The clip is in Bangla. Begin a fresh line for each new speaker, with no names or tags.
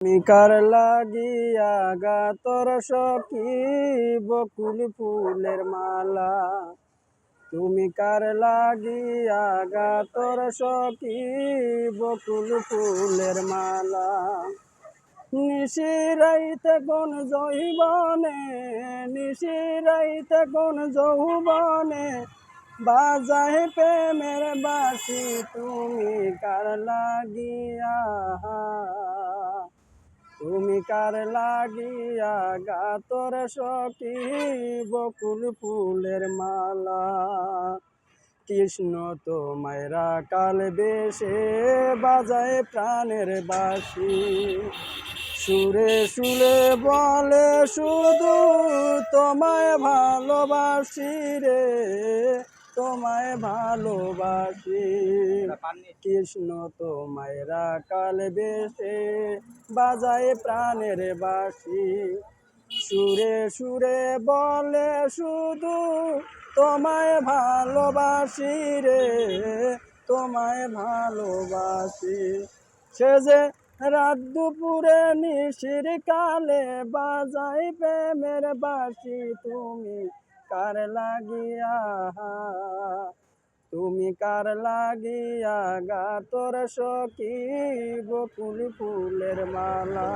তুমি কার লাগিয়া গাতর সখী বকুল ফুলের মালা। তুমি কার লাগিয়া গাতর সখী বকুল ফুলের মালা। নিশিরাইতে কোন যৌবনে, নিশিরাইতে কোন যৌবনে বাজায় প্রেমের বাঁশি। তুমি কার লাগিয়া, তুমি কার লাগিয়া গাতর সখী বকুল ফুলের মালা। কৃষ্ণ তোমায় রাখাল বেশে বাজায় প্রাণের বাঁশি। সুরে সুরে বলে শুধু তোমায় ভালোবাসি রে, তোমায় ভালোবাসি। কৃষ্ণ তোমায় রাখাল বেশে বাজায় প্রাণের বাঁশি। সুরে সুরে বলে শুধু তোমায় ভালোবাসি রে, তোমায় ভালোবাসি। সে যে রাত দুপুরে নিশির কালে বাজাই প্রেমের বাঁশি। তুমি কার লাগিয়া, তুমি কার লাগিয়া গাতর সখী বকুল ফুলের মালা।